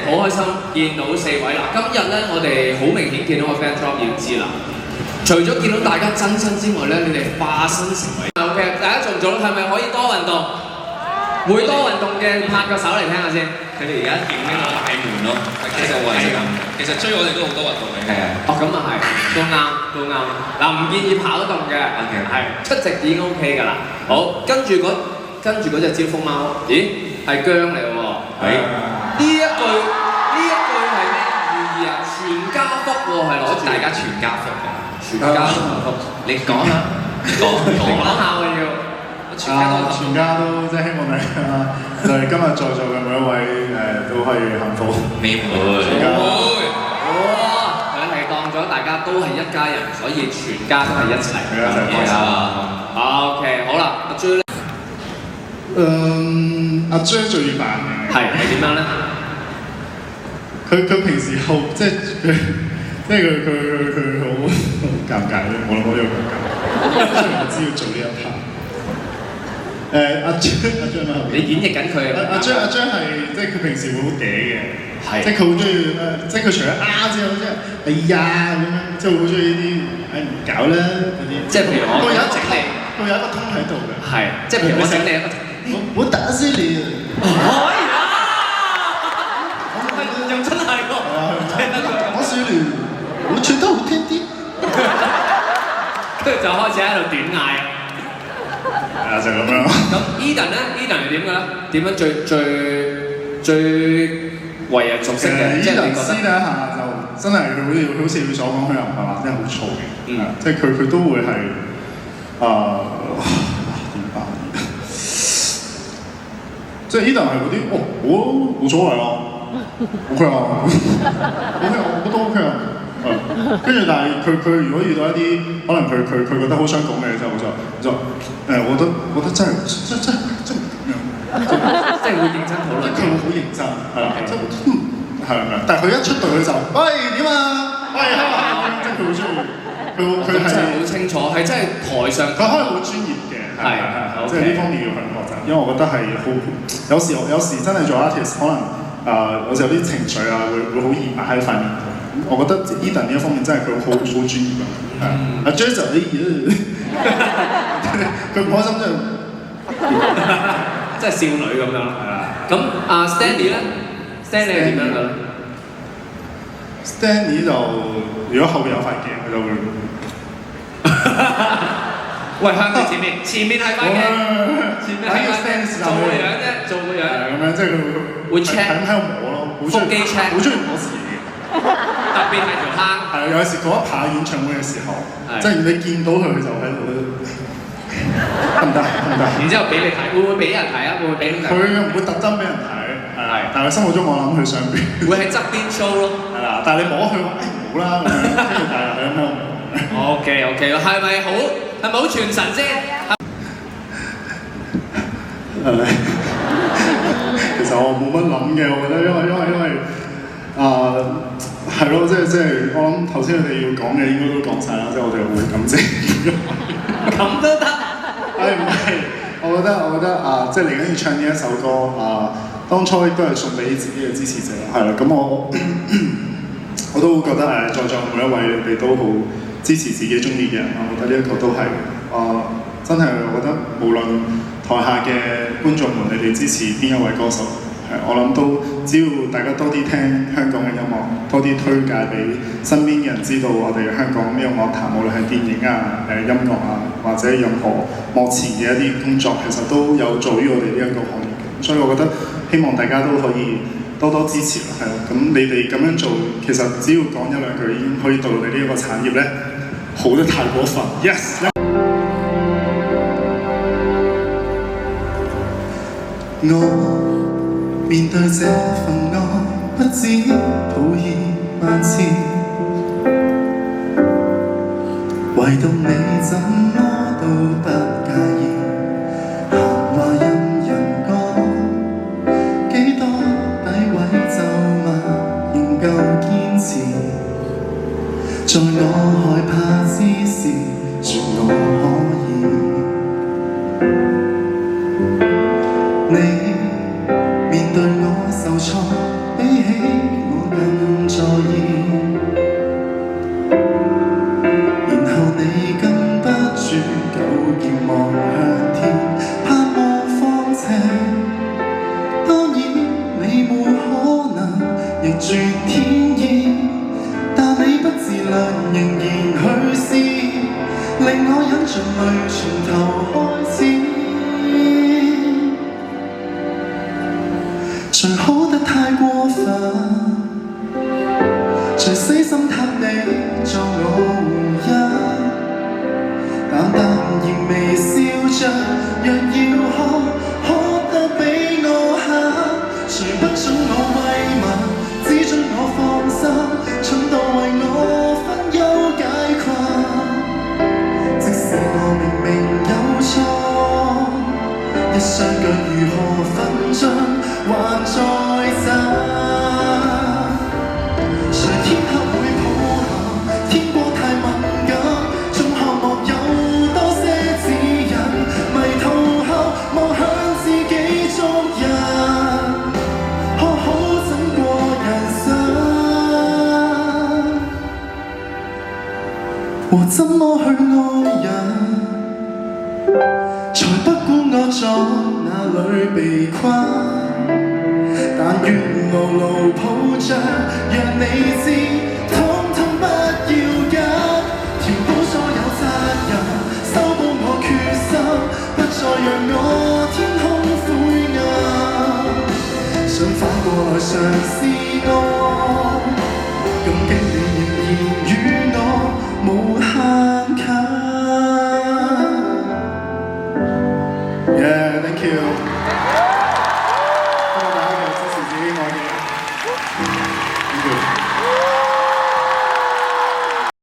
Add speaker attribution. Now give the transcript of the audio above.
Speaker 1: 好開心見到4位啦！今日咧，我哋好明顯見到個 fan drop 要知啦。除咗見到大家真身之外咧，你哋化身成為 OK， 大家做唔做到？係咪可以多運動？會多運動嘅拍個手嚟聽下先。
Speaker 2: 佢哋而家點呢個大門咯，其實我係咁。其實追我哋都好多運動嘅。係啊。
Speaker 1: 哦，咁啊係，都啱。嗱，唔建議跑動嘅，係出席已經 OK 㗎啦。好，跟住嗰隻招風貓，咦，係姜嚟喎。係。呢一句係咩寓意啊？全家福喎，係攞住
Speaker 2: 大家全家福嘅。
Speaker 1: 全家福，你講下，講下我要。全
Speaker 3: 家都即係希望大家就係今日在座嘅每一位都可以幸福
Speaker 2: 美滿。
Speaker 1: 佢係當咗大家都係一家人，所以全家都係一齊開心。OK， 好啦，阿 J 咧，
Speaker 3: 阿 J 最煩嘅
Speaker 1: 係點樣咧？
Speaker 3: 佢平時好即係佢好尷尬咧，我諗我呢個尷尬，雖然我知要做呢一 part。阿張啊，
Speaker 1: 你演繹緊佢
Speaker 3: 阿張係即係佢平時會好嗲嘅，
Speaker 1: 係
Speaker 3: 即係佢好中意即係佢除咗之後，即係哎呀咁樣，即係好中意啲唔搞啦嗰啲。
Speaker 1: 即係譬如我整你，
Speaker 3: 佢有一個通喺度嘅。
Speaker 1: 係，即係譬如我整你一個，
Speaker 3: 我打死你啊！
Speaker 1: 又真係喎，
Speaker 3: 我死你！我唱得好聽啲。
Speaker 1: 跟住就開始喺度短嗌。
Speaker 3: 係啊，就咁樣。
Speaker 1: 咁 Eden 咧 ，Eden 係點嘅咧？點樣最為人熟悉嘅？即係你覺得？
Speaker 3: 私底下就真係佢好似佢所講，佢又唔係話真係好燥嘅，即係佢都會係點辦？即係 Eden 係嗰啲冇所謂啊 ，OK 啊 ，OK 我都 OK 啊。跟住，但係佢如果遇到一啲可能佢覺得好想講嘅嘢之後，就我覺得真係咁樣，
Speaker 1: 即係會認真討論。
Speaker 3: 佢會好認真，係啦，係。但係佢一出到佢就，喂點啊？喂即係佢好中意，佢係
Speaker 1: 真係好清楚，係真係台上
Speaker 3: 佢可以好專業嘅，係，即係呢方面要向學習，因為我覺得係好有時真係做 artist 可能有時有啲情緒啊會好易擺喺塊面度。我覺得 Eden 呢一方面真係佢好專業㗎，阿 J 就佢唔開心
Speaker 1: 即係少女咁樣。係啦。咁阿 Stanley 咧 ，Stanley 係點樣㗎咧
Speaker 3: ？Stanley 就如果後邊有塊鏡，佢就會
Speaker 1: 喂向佢前面係塊鏡，前面係塊鏡，做個樣啫，做個樣。
Speaker 3: 咁樣即係佢
Speaker 1: 會 check
Speaker 3: 喺度摸咯，好中意摸自己。
Speaker 1: 特別係條坑，
Speaker 3: 係有時嗰一排演唱會嘅時候，即係你見到佢就喺度得唔得？
Speaker 1: 然之後俾你睇，會唔會俾人睇啊？會唔會俾你睇？
Speaker 3: 佢唔會特登俾人睇，係。但係心目中我諗佢上邊
Speaker 1: 會喺側邊 show 咯。係啦，
Speaker 3: 但係你摸佢話冇啦，跟住但係佢摸。
Speaker 1: OK， 係咪好傳神先？
Speaker 3: 其實我冇乜諗嘅，我覺得因為。係咯，即係我諗頭先佢哋要講嘅應該都講晒啦，即係我哋好感謝。
Speaker 1: 咁都得？
Speaker 3: 唔係，我覺得即係嚟緊要唱呢一首歌當初亦都係送俾自己嘅支持者，係啦，咁我都覺得在座每一位你哋都好支持自己中意嘅人，我覺得呢一個都係真係我覺得無論台下嘅觀眾們，你哋支持邊一位歌手。我諗都只要大家多啲聽香港嘅音樂，多啲推介俾身邊嘅人知道我哋香港呢個樂壇，無論係電影音樂或者任何幕前嘅一啲工作，其實都有助於我哋呢一個行業嘅。所以我覺得希望大家都可以多多支持啦，係咯。咁你哋咁樣做，其實只要講一兩句已經可以到你呢一個產業咧，好得太過分。Yes。面對這份愛，不止抱歉萬次，唯獨你怎麼都不介意。閒話任人講，幾多詆毀咒罵，仍舊堅持。在我害怕之時，說我可以。你面對我受挫，比起我更在意，然後你更不住糾結望向天，盼望放晴。當然你沒可能逆絕天意，但你不自量仍然去試，令我忍着淚從頭開始。誰可得太過分，誰死心塌地作我回憶，淡淡然微笑着，若要可得比我狠，誰不准我慰問，只准我放心，蠢到為我分憂解困，即使我明明有錯，一雙腳如何奮進還在震，誰天黑會抱憾，天光太敏感，總渴望有多些指引，迷途後望向自己足印，學好怎過人生，和怎麼去愛人，才不管我在哪裏被困，但願牢牢抱着，讓你知，統統不要緊，填補所有責任，修補我決心，不再讓我天空灰暗，想反過來嘗試我，感激你仍然與我無限近。Yeah, thank you.